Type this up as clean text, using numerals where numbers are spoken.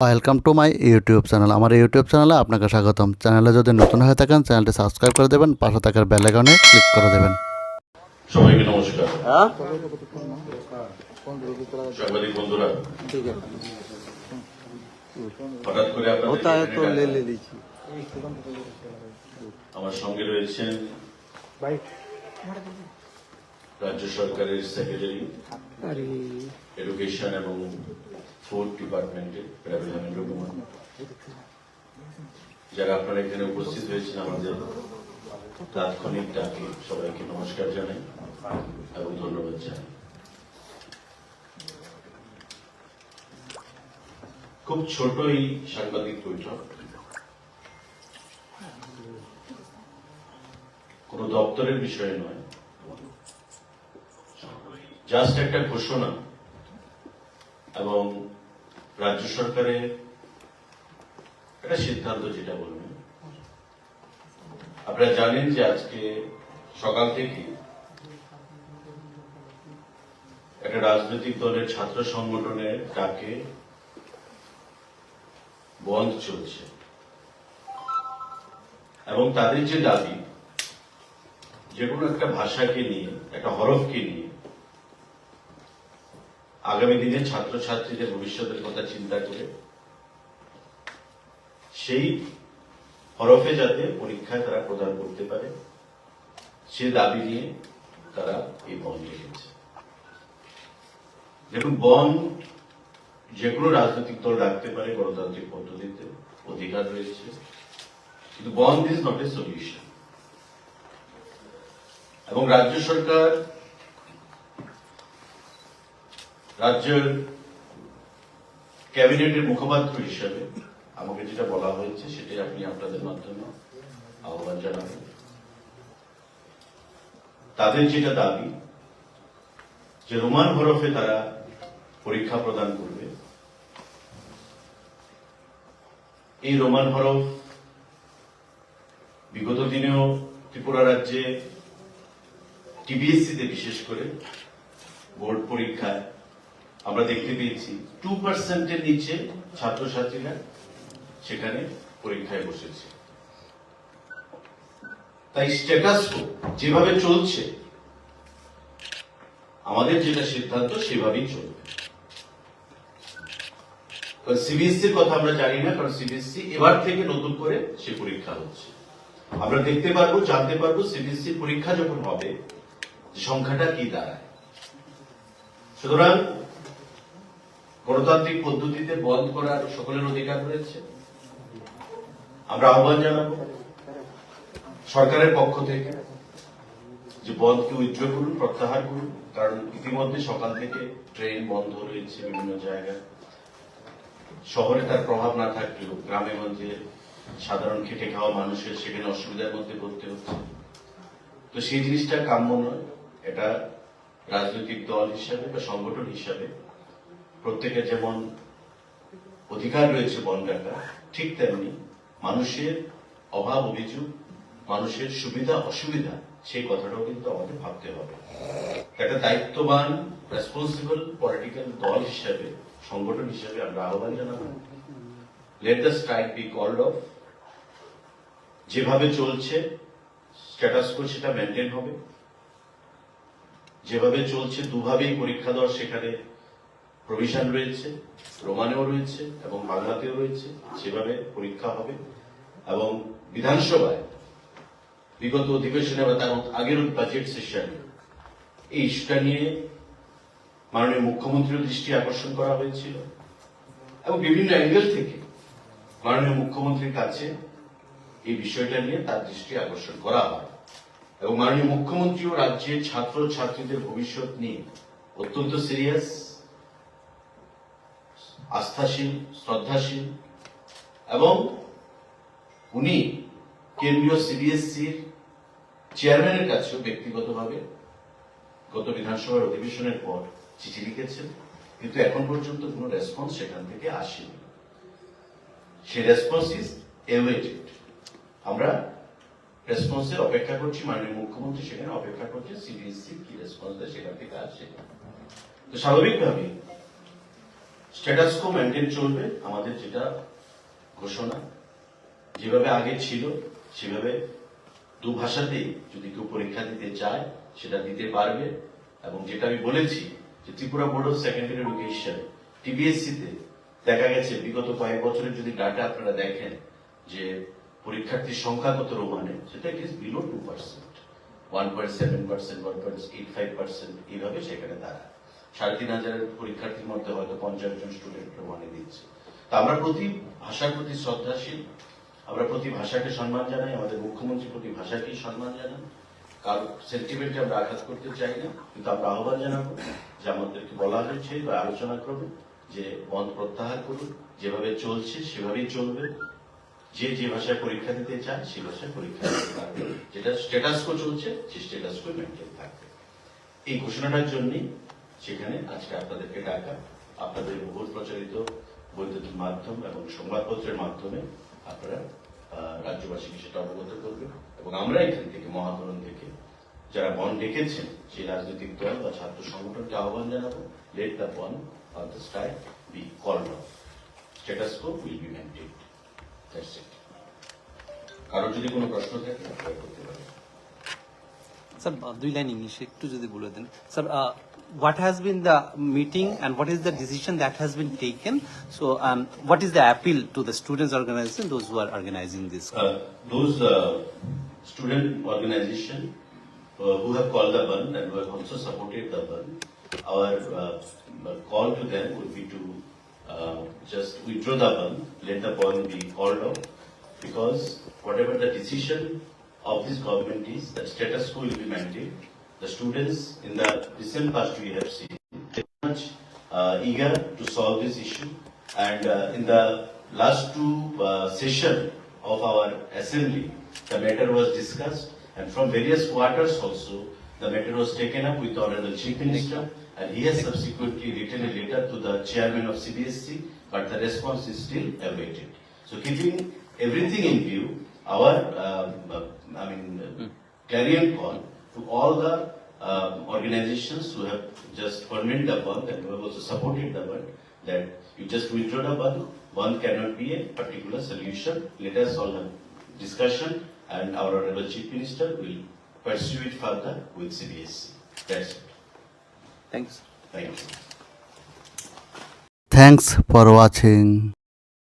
Welcome to my YouTube channel. আমার YouTube চ্যানেলে আপনাকে স্বাগতম। চ্যানেলে যদি নতুন হয়ে থাকেন চ্যানেলটি সাবস্ক্রাইব করে দেবেন, পাশে থাকার বেল আইকনে ক্লিক করে দেবেন। সবাইকে নমস্কার। সাংবাদিক বন্ধুরা, হঠাৎ করে আমার সঙ্গে রয়েছেন রাজ্য সরকারের সেক্রেটারি এডুকেশন এবং ফুড ডিপার্টমেন্টের রাবিন্দ্র কুমার, যারা আপনারা এখানে উপস্থিত হয়েছেন আমাদের তাৎক্ষণিক ডাকে সবাইকে নমস্কার জানাই এবং ধন্যবাদ জানাই। খুব ছোট এই সাংবাদিক বৈঠক, কোন দপ্তরের বিষয় নয়, জাস্ট একটা ঘোষণা এবং রাজ্য সরকারের একটা সিদ্ধান্ত। যেটা বলবেন, আপনারা জানেন যে আজকে সকাল থেকে একটা রাজনৈতিক দলের ছাত্র সংগঠনের ডাকে বন্ধ চলছে এবং তাদের যে দাবি, যে কোনো একটা ভাষাকে নিয়ে, একটা হরফকে নিয়ে আগামী দিনে ছাত্রছাত্রীদের ভবিষ্যতের কথা চিন্তা করে সেই হরফে যাতে পরীক্ষায় তারা প্রদান করতে পারে, সে দাবি নিয়ে তারা এই বন্ধ রেখেছে। দেখুন, বন্ধ যে কোনো রাজনৈতিক দল রাখতে পারে, গণতান্ত্রিক পদ্ধতিতে অধিকার রয়েছে, কিন্তু বন্ধ ইজ নট এ সলিউশন। এবং রাজ্য সরকার, রাজ্যের ক্যাবিনেটের মুখপাত্র হিসেবে আমাকে যেটা বলা হয়েছে সেটাই আপনি আপনাদের মাধ্যমে আহ্বান জানাবেন। তাদের যেটা দাবি যে রোমান হরফে তারা পরীক্ষা প্রদান করবে, এই রোমান হরফ বিগত দিনেও ত্রিপুরা রাজ্যে টিবিএসসিতে বিশেষ করে বোর্ড পরীক্ষায় আমরা দেখতে পেয়েছি 2% নিচে ছাত্রছাত্রীরা সেখানে পরীক্ষায় বসেছে। তাই স্ট্যাটাস যেভাবে চলছে, আমাদের যেটা সিদ্ধান্ত সেভাবেই চলবে। সিবিএসসির কথা আমরা জানি না, কারণ সিবিএসসি এবার থেকে নতুন করে সে পরীক্ষা হচ্ছে। আমরা দেখতে পারবো, জানতে পারবো সিবিএসসির পরীক্ষা যখন হবে সংখ্যাটা কি দাঁড়ায়। সুতরাং গণতান্ত্রিক পদ্ধতিতে বন্ধ করার সকলের অধিকার রয়েছে। আমরা আহ্বান জানাবো সরকারের পক্ষ থেকে যে বন্ধকে উইথড্র করুন, প্রত্যাহার করুন, কারণ ইতিমধ্যে সকাল থেকে ট্রেন বন্ধ রয়েছে বিভিন্ন জায়গায়। শহরে তার প্রভাব না থাকলেও গ্রামে গঞ্জে সাধারণ খেটে খাওয়া মানুষের সেখানে অসুবিধার মধ্যে পড়তে হচ্ছে। তো সেই জিনিসটা কাম্য নয়। এটা রাজনৈতিক দল হিসাবে বা সংগঠন হিসাবে প্রত্যেকের যেমন অধিকার রয়েছে বন্ধ রাখা, ঠিক তেমনি মানুষের অভাব অভিযোগ, মানুষের সুবিধা অসুবিধা, সেই কথাটাও কিন্তু আমাদের ভাবতে হবে। একটা দায়িত্ববান রেসপন্সিবল পলিটিক্যাল দল হিসাবে, সংগঠন হিসাবে আমরা আহ্বান জানাবো, let the strike be called off. যেভাবে চলছে স্ট্যাটাস কো সেটা মেনটেন হবে। যেভাবে চলছে দুভাবেই পরীক্ষা দেওয়ার সেখানে প্রভিশন রয়েছে, রোমানেও রয়েছে এবং বাংলাতেও রয়েছে, সেভাবে পরীক্ষা হবে। এবং বিধানসভায় বিগত অধিবেশনে বা তার আগের বাজেট সেশনে এই ইস্যুটা নিয়ে মাননীয় মুখ্যমন্ত্রীর দৃষ্টি আকর্ষণ করা হয়েছিল এবং বিভিন্ন অ্যাঙ্গেল থেকে মাননীয় মুখ্যমন্ত্রীর কাছে এই বিষয়টা নিয়ে তার দৃষ্টি আকর্ষণ করা হয়। এবং মাননীয় মুখ্যমন্ত্রীও রাজ্যের ছাত্র ছাত্রীদের ভবিষ্যৎ নিয়ে অত্যন্ত সিরিয়াস, আস্থাশীল, শ্রদ্ধাশীল এবং উনি কেন্দ্রীয় সিবিএসসির চেয়ারম্যানের কাছেও ব্যক্তিগতভাবে গত বিধানসভার অধিবেশনের পর চিঠি লিখেছেন, কিন্তু এখন পর্যন্ত কোন রেসপন্স সেখান থেকে আসেনি। সেই রেসপন্স ইজ এওয়েটেড। আমরা রেসপন্সের অপেক্ষা করছি, মাননীয় মুখ্যমন্ত্রী সেখানে অপেক্ষা করছে সিবিএসসি কি রেসপন্স দেয় সেখান থেকে আসে। তো স্বাভাবিকভাবে স্ট্যাটাস কো মেনটেন চলবে, আমাদের যেটা ঘোষণা যেভাবে আগে ছিল সেভাবে দু ভাষাতেই যদি কেউ পরীক্ষা দিতে চায় সেটা দিতে পারবে। এবং যেটা আমি বলেছি যে Tripura board of secondary education TBSC তে দেখা গেছে বিগত কয়েক বছরের যদি ডাটা আপনারা দেখেন যে পরীক্ষার্থীর সংখ্যা কত রোমানে, সেটা ইট ইজ বিলো 2%, 1.7%, 1.85% এইভাবে সেখানে দাঁড়ায়। 3,500 পরীক্ষার্থীর মধ্যে হয়তো 50 জন স্টুডেন্ট রোমানে দিচ্ছে। তা আমরা প্রতি ভাষার প্রতি শ্রদ্ধাশীল, আমরা প্রতি ভাষাকে সম্মান জানাই, আমাদের মুখ্যমন্ত্রী প্রতি ভাষাকেই সম্মান জানান। কারণ সেন্টিমেন্টে আমরা আঘাত করতে চাই না, কিন্তু আমরা আহ্বান জানাবো যে আমাদেরকে বলা হয়েছে বা আলোচনা করবে যে বন্ধ প্রত্যাহার করুন, যেভাবে চলছে সেভাবেই চলবে। যে যে ভাষায় পরীক্ষা দিতে চায় সেই ভাষায় পরীক্ষা দিতে পারবে, যেটা স্ট্যাটাস কো চলছে সেই স্ট্যাটাস কো মেনটেন থাকবে। এই ঘোষণাটার জন্যই সেখানে আজকে আপনাদেরকে ডাকা। আপনাদের বহুল প্রচারিত বৈদ্যুতিক মাধ্যম এবং সংবাদপত্রের মাধ্যমে আপনারা রাজ্যবাসীকে সেটা অবগত করবেন। এবং আমরা এখান থেকে মহাকরণ থেকে যারা বন ডেকেছেন সেই রাজনৈতিক দল বা ছাত্র সংগঠনকে আহ্বান জানাবো, let the ban on the strike be called off, status quo will be maintained. That's it. কারোর যদি কোনো প্রশ্ন থাকে আপনারা করতে পারেন। Sir, দুই লাইন ইংলিশে একটু যদি বলে দেন। Sir, what has been the meeting and what is the decision that has been taken? So, what is the appeal to the students' organization, those who are organizing this? Those student organization who have called the ban and who have also supported the ban, our call to them would be to just withdraw the ban, let the ban be called off, because whatever the decision of this government is, that status quo will be maintained. The students in the recent past we have seen very much eager to solve this issue, and in the last two session of our assembly, the matter was discussed, and from various quarters also the matter was taken up with the Honorable Chief Minister, and he has subsequently written a letter to the chairman of CBSC, but the response is still awaited. So keeping everything in view, our clarion call to all the organizations who have just convened the band and who have also supported the band, that you just withdraw the band. Band cannot be a particular solution. Let us all have discussion, and our Honorable Chief Minister will pursue it further with CBSC. That's it. Thanks. Thank you. Thanks for watching.